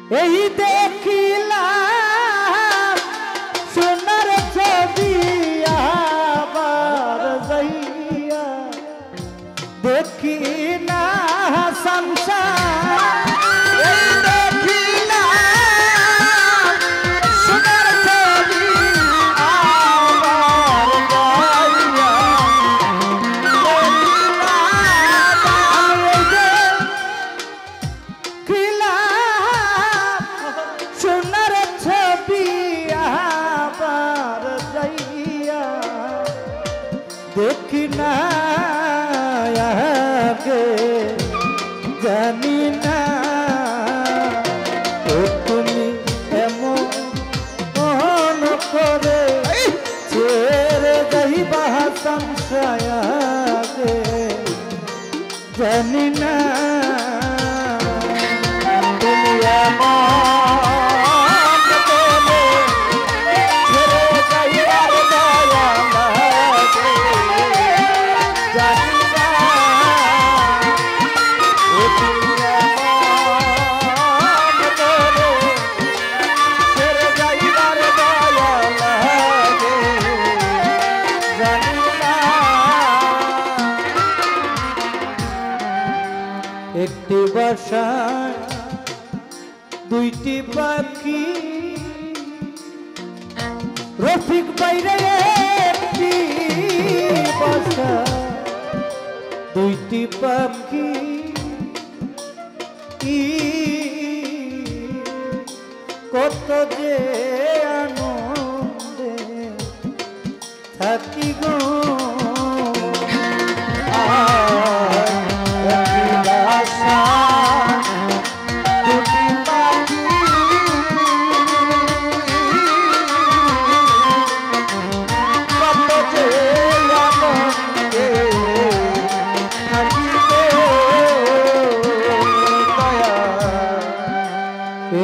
এই দেখিলাম সোনার ছবি আবার যাইয়া দেখি না সংসার। এই দেখিলাম সোনার ছবি আবার যাইয়া সোনার ছবি আবার যাইয়া দেখি না আগে জানি না ও তুমি এমন করে ছেড়ে যাইবা সংসার আগে জানি না তুমি একটি বাসায় দুইটি পাখি রফিক বাইরে একটি বাসা দুইটি পাখি কত যে আনন্দে থাকি গো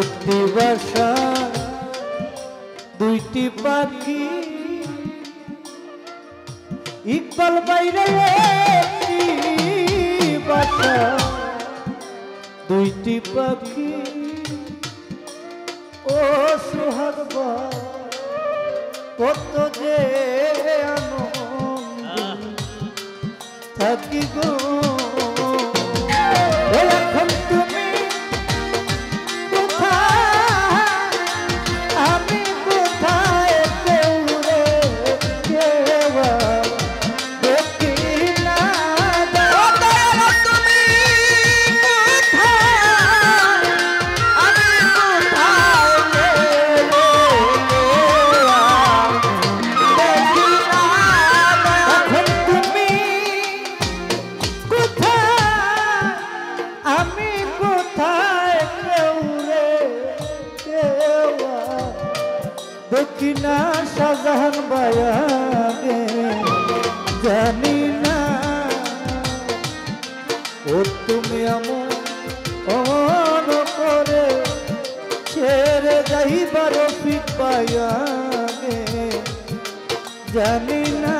একটি বাসা দুইটি পাখি ইকবাল বাইরে একটি বাসা দুইটি পাখি ও সোহাগ কত যে আনন্দ থাকি গো এখন তুমি দেখি না শাহজাহান বায়াগে জানি না ও তুমি অমন করে ছেড়ে যাইবা রফিক বায়াগে জানি না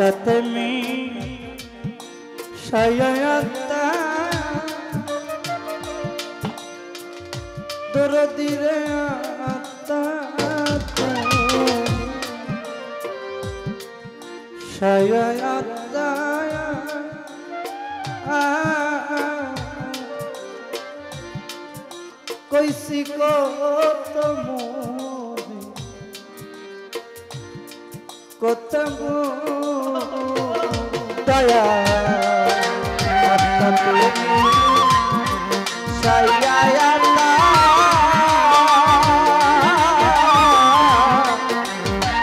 আত্মাতেমি সায়াত্তা দরদিরে আত্মা সায়াত্তা কইসি কত মোরে কত দয়া সায়াত্তা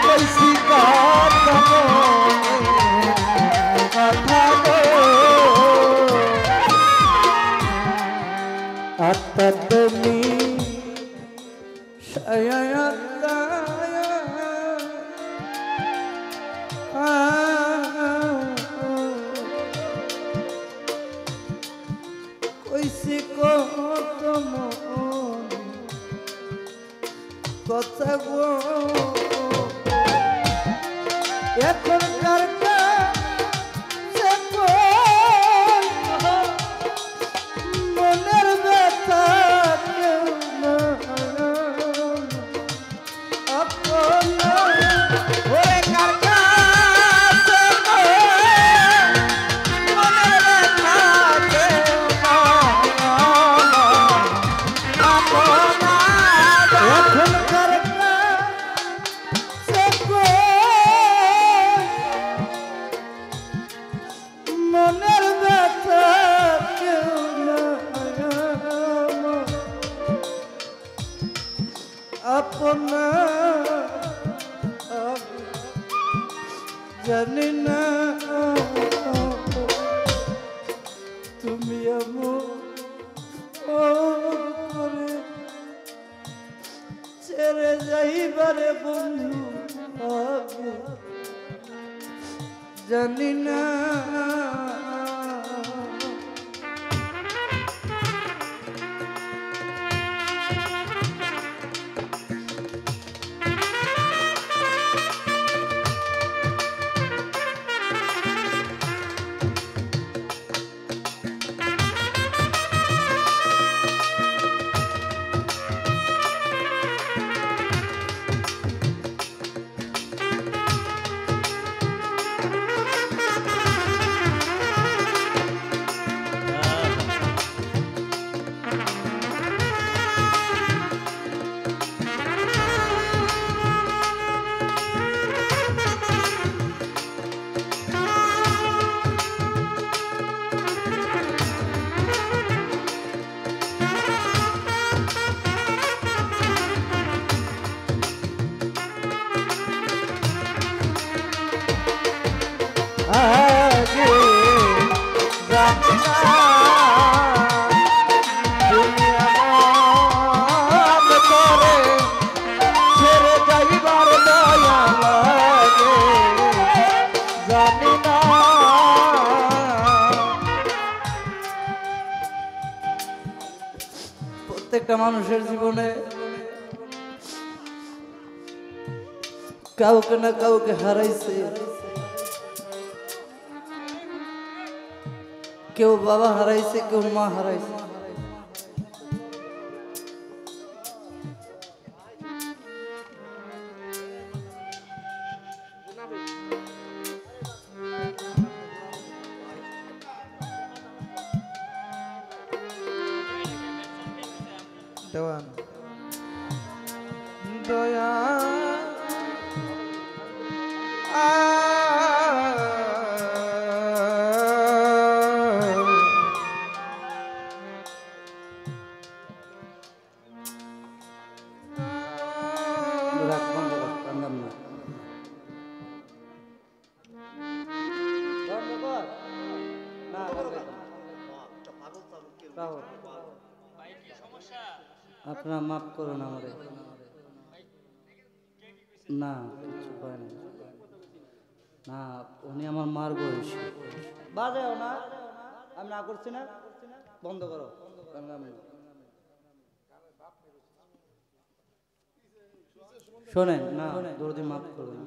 কইসি কত কথা গো আত্মা তুমি সায়াত্তা কইসি কত কথা গো এখনকার মনের ব্যথা কেউ না আপনা ওরে কার কাছে মনের ব্যথা কেউ না আপনা এখনকার মনের ব্যথা কেউ না আপনা জানি না তুমি করে ছেড়ে যাইবারে বন্ধু জানি না আগে জানতা দুনিয়া মন করে ছেড়ে যাইবার দয়া লাগে জানি না প্রত্যেকটা মানুষের জীবনে কাউকে না কাউকে হারাইছে কেউ বাবা হারাইছে কেউ মা হারাইছে দেওয়ান দয়া আপনারা মাফ করুন আমাদের না কিছু হয় না না উনি আমার মার বয়স বাজাও না আমি না করছি না বন্ধ করো শোনেন না দরদি মাফ করুন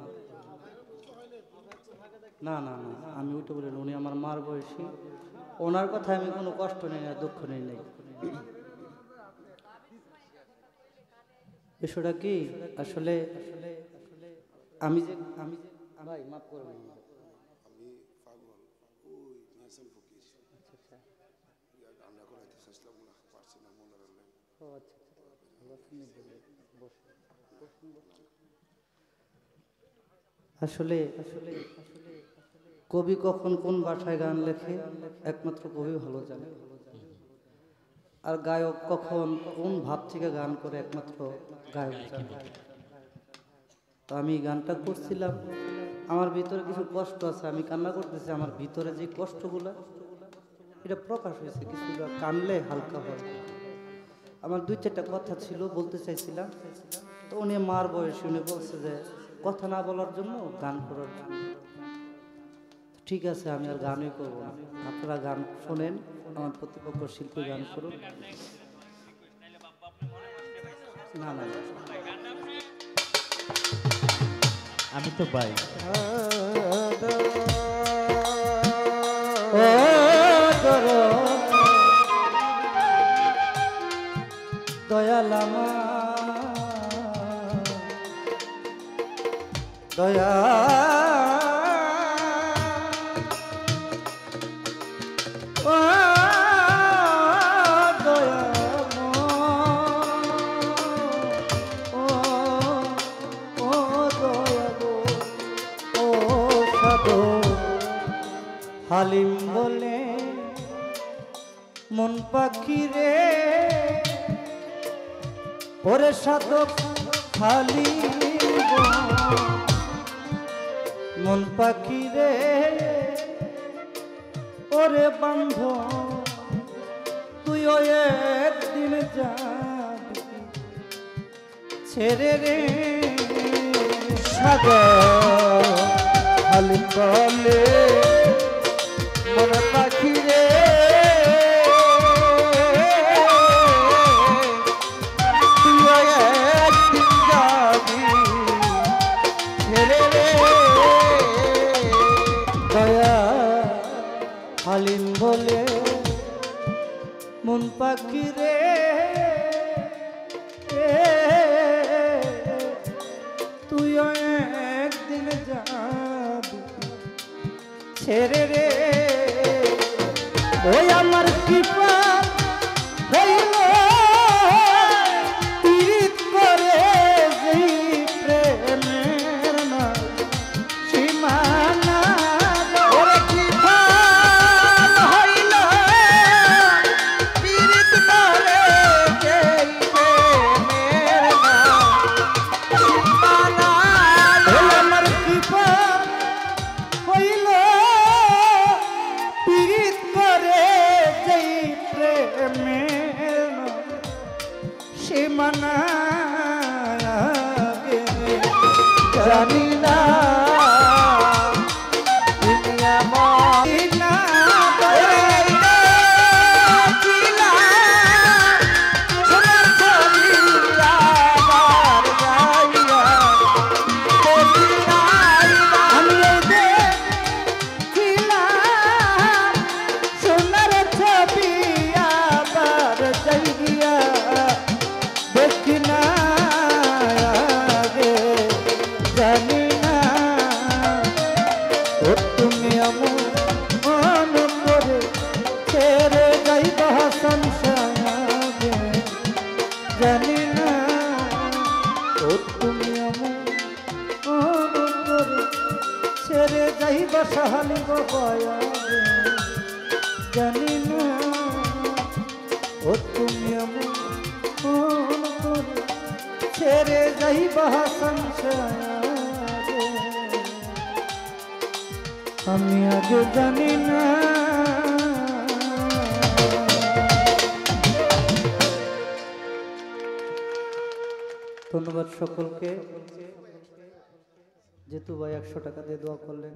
না না না, আমি ওইটা বলি না, উনি আমার মার বয়সী, ওনার কথায় আমি কোনো কষ্ট নেই না, দুঃখ নেই নাই। বিষয়টা কি আসলে আমি যে ভাই মাফ করবেন, আমি পাগল ওই মেহসান ফকির রান্না করাইতে চাইছিলাম না, পারছি না মনে রাখলেন। ও আচ্ছা আসলে আসলে কবি কখন কোন ভাষায় গান লেখে একমাত্র কবি ভালো জানে, আর গায়ক কখন কোন ভাব থেকে গান করে একমাত্র গায়ক জানে। তো আমি গানটা করছিলাম, আমার ভিতরে কিছু কষ্ট আছে, আমি কান্না করতেছি, আমার ভিতরে যে কষ্টগুলো এটা প্রকাশ হয়েছে, কিছুটা কানলে হালকা হয়। আমার দুই চারটা কথা ছিল বলতে চাইছিলাম, তো উনি মার বয়সী, উনি বলছে যে কথা না বলার জন্য গান করার জন্য। ঠিক আছে, আমি আর গানই করবো না, আপনারা গান শোনেন, আমার প্রতিপক্ষ শিল্পী গান করুন। না না আমি তো পাই দয়ালামা দয়া ও হালিম বলে মন পাখি রে, ওরে সাধক হালিম মন পাখি রে, ওরে বান্ধ তুইও একদিন যাবি ছেড়ে রে। সাধক হালিম বলে মন পাখি রে, তুইও একদিন যাবি ছেড়ে রে। দয়া হালিম বলে মন পাখি রে, তুইও একদিন যাবি ছেড়ে রে। ওই আমার কৃপা হইল পীড়িত করে যেই প্রেমের না সীমানা, ওরে কৃপা হইল পীড়িত করে যেই প্রেমের না সীমানা। আমার কৃপা হইল পীড়িত করে যেই প্রেমের সীমানা, জানি না তুমি আমার না জানি না, ও তুমি আমার ছেড়ে যাইবা সাহালি বাবা, জানি না, ও তুমি আমার ছেড়ে যাইবা সংসার, আমি আগে জানি না। ধন্যবাদ সকলকে, যেহেতু ভাই 100 টাকা দিয়ে দোয়া করলেন।